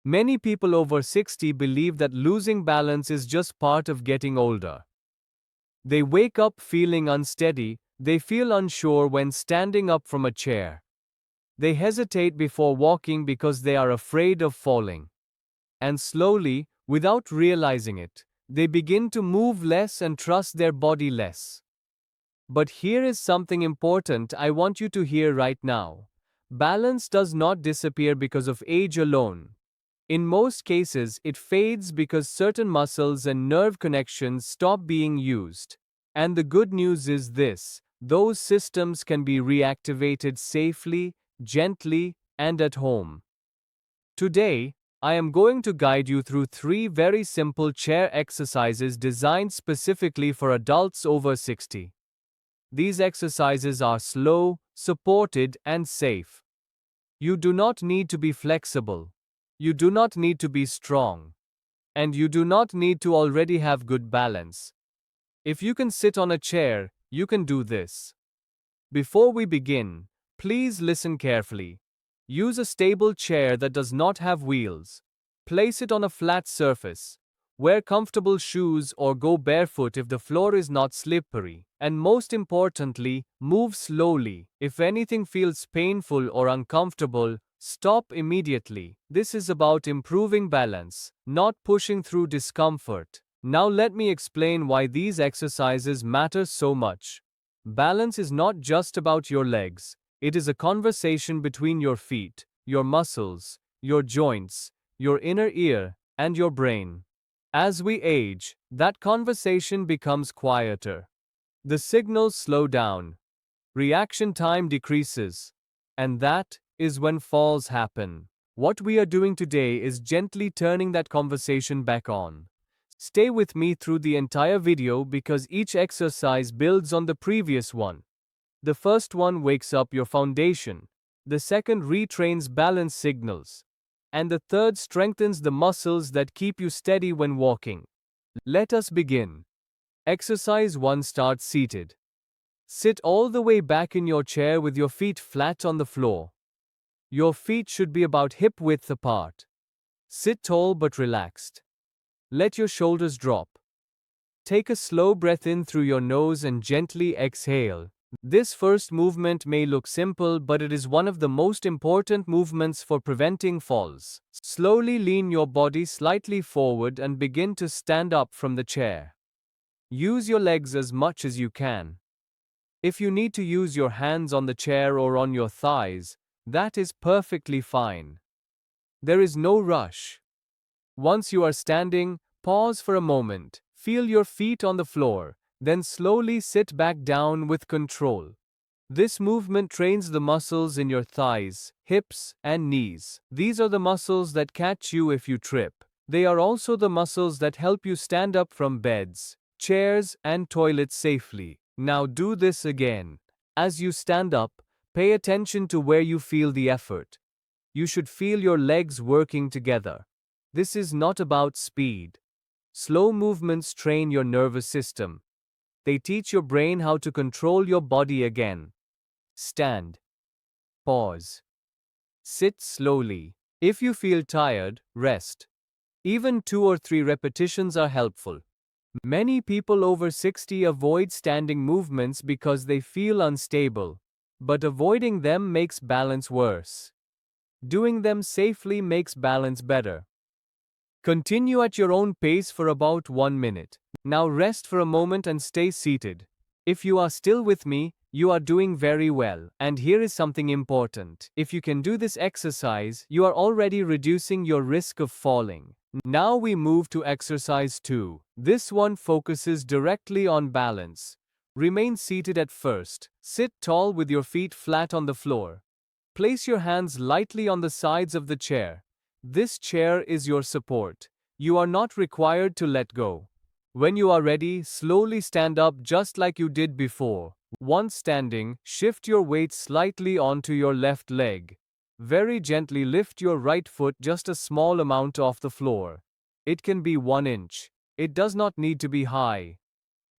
Many people over 60 believe that losing balance is just part of getting older. They wake up feeling unsteady, they feel unsure when standing up from a chair. They hesitate before walking because they are afraid of falling. And slowly, without realizing it, they begin to move less and trust their body less. But here is something important I want you to hear right now. Balance does not disappear because of age alone. In most cases, it fades because certain muscles and nerve connections stop being used. And the good news is this: those systems can be reactivated safely, gently, and at home. Today, I am going to guide you through 3 very simple chair exercises designed specifically for adults over 60. These exercises are slow, supported, and safe. You do not need to be flexible. You do not need to be strong. And you do not need to already have good balance. If you can sit on a chair, you can do this. Before we begin, please listen carefully. Use a stable chair that does not have wheels. Place it on a flat surface. Wear comfortable shoes or go barefoot if the floor is not slippery. And most importantly, move slowly. If anything feels painful or uncomfortable, stop immediately. This is about improving balance, not pushing through discomfort. Now let me explain why these exercises matter so much. Balance is not just about your legs. It is a conversation between your feet, your muscles, your joints, your inner ear, and your brain. As we age, that conversation becomes quieter. The signals slow down. Reaction time decreases. And that is when falls happen. What we are doing today is gently turning that conversation back on. Stay with me through the entire video because each exercise builds on the previous one. The first one wakes up your foundation. The second retrains balance signals. And the third strengthens the muscles that keep you steady when walking. Let us begin. Exercise 1. Start seated. Sit all the way back in your chair with your feet flat on the floor. Your feet should be about hip width apart. Sit tall but relaxed. Let your shoulders drop. Take a slow breath in through your nose and gently exhale. This first movement may look simple, but it is one of the most important movements for preventing falls. Slowly lean your body slightly forward and begin to stand up from the chair. Use your legs as much as you can. If you need to use your hands on the chair or on your thighs, that is perfectly fine. There is no rush. Once you are standing, pause for a moment, feel your feet on the floor. Then slowly sit back down with control. This movement trains the muscles in your thighs, hips, and knees. These are the muscles that catch you if you trip. They are also the muscles that help you stand up from beds, chairs, and toilets safely. Now do this again. As you stand up, pay attention to where you feel the effort. You should feel your legs working together. This is not about speed. Slow movements train your nervous system. They teach your brain how to control your body again. Stand. Pause. Sit slowly. If you feel tired, rest. Even 2 or 3 repetitions are helpful. Many people over 60 avoid standing movements because they feel unstable. But avoiding them makes balance worse. Doing them safely makes balance better. Continue at your own pace for about 1 minute. Now rest for a moment and stay seated. If you are still with me, you are doing very well. And here is something important. If you can do this exercise, you are already reducing your risk of falling. Now we move to exercise 2. This one focuses directly on balance. Remain seated at first. Sit tall with your feet flat on the floor. Place your hands lightly on the sides of the chair. This chair is your support. You are not required to let go. When you are ready, slowly stand up just like you did before. Once standing, shift your weight slightly onto your left leg. Very gently lift your right foot just a small amount off the floor. It can be 1 inch. It does not need to be high.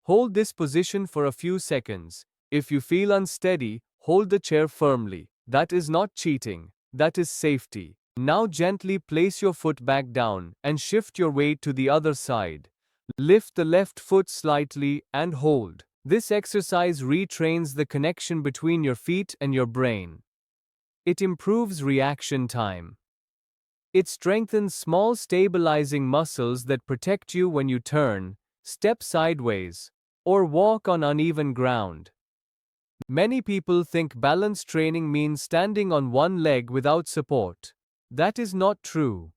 Hold this position for a few seconds. If you feel unsteady, hold the chair firmly. That is not cheating. That is safety. Now gently place your foot back down and shift your weight to the other side. Lift the left foot slightly and hold. This exercise retrains the connection between your feet and your brain. It improves reaction time. It strengthens small stabilizing muscles that protect you when you turn, step sideways, or walk on uneven ground. Many people think balance training means standing on one leg without support. That is not true.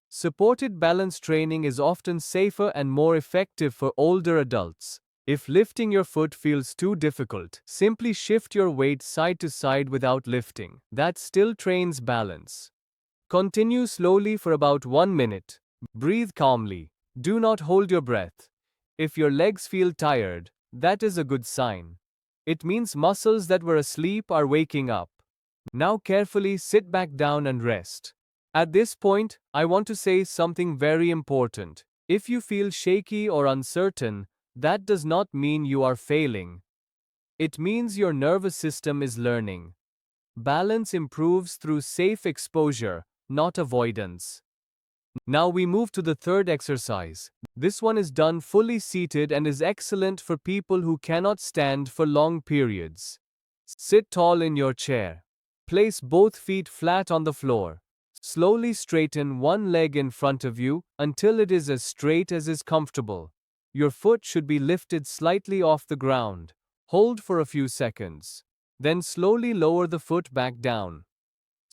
Supported balance training is often safer and more effective for older adults. If lifting your foot feels too difficult, simply shift your weight side to side without lifting. That still trains balance. Continue slowly for about 1 minute. Breathe calmly. Do not hold your breath. If your legs feel tired, that is a good sign. It means muscles that were asleep are waking up. Now carefully sit back down and rest. At this point, I want to say something very important. If you feel shaky or uncertain, that does not mean you are failing. It means your nervous system is learning. Balance improves through safe exposure, not avoidance. Now we move to the third exercise. This one is done fully seated and is excellent for people who cannot stand for long periods. Sit tall in your chair. Place both feet flat on the floor. Slowly straighten one leg in front of you until it is as straight as is comfortable. Your foot should be lifted slightly off the ground. Hold for a few seconds. Then slowly lower the foot back down.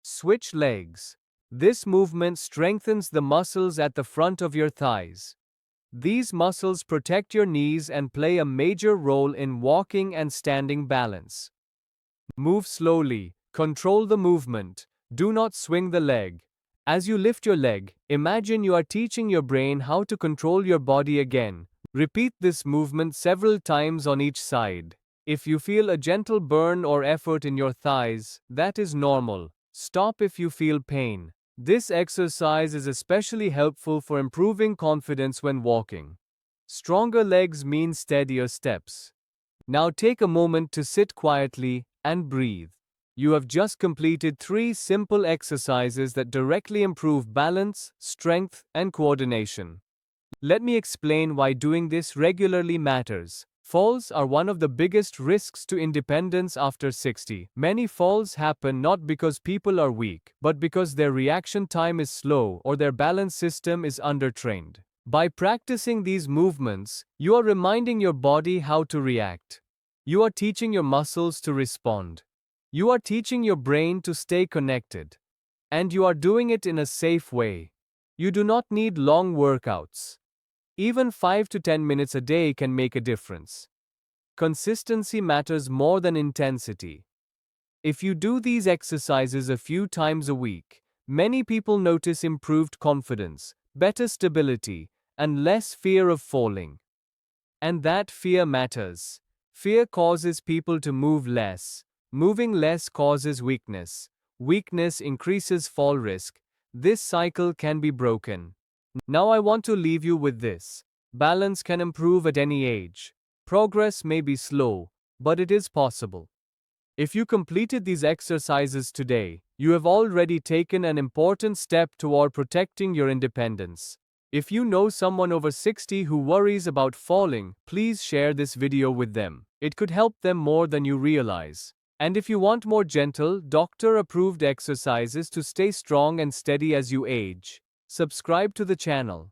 Switch legs. This movement strengthens the muscles at the front of your thighs. These muscles protect your knees and play a major role in walking and standing balance. Move slowly. Control the movement. Do not swing the leg. As you lift your leg, imagine you are teaching your brain how to control your body again. Repeat this movement several times on each side. If you feel a gentle burn or effort in your thighs, that is normal. Stop if you feel pain. This exercise is especially helpful for improving confidence when walking. Stronger legs mean steadier steps. Now take a moment to sit quietly and breathe. You have just completed 3 simple exercises that directly improve balance, strength, and coordination. Let me explain why doing this regularly matters. Falls are one of the biggest risks to independence after 60. Many falls happen not because people are weak, but because their reaction time is slow or their balance system is undertrained. By practicing these movements, you are reminding your body how to react. You are teaching your muscles to respond. You are teaching your brain to stay connected. And you are doing it in a safe way. You do not need long workouts. Even 5 to 10 minutes a day can make a difference. Consistency matters more than intensity. If you do these exercises a few times a week, many people notice improved confidence, better stability, and less fear of falling. And that fear matters. Fear causes people to move less. Moving less causes weakness. Weakness increases fall risk. This cycle can be broken. Now I want to leave you with this. Balance can improve at any age. Progress may be slow, but it is possible. If you completed these exercises today, you have already taken an important step toward protecting your independence. If you know someone over 60 who worries about falling, please share this video with them. It could help them more than you realize. And if you want more gentle, doctor-approved exercises to stay strong and steady as you age, subscribe to the channel.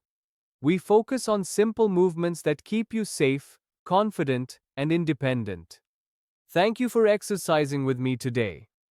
We focus on simple movements that keep you safe, confident, and independent. Thank you for exercising with me today.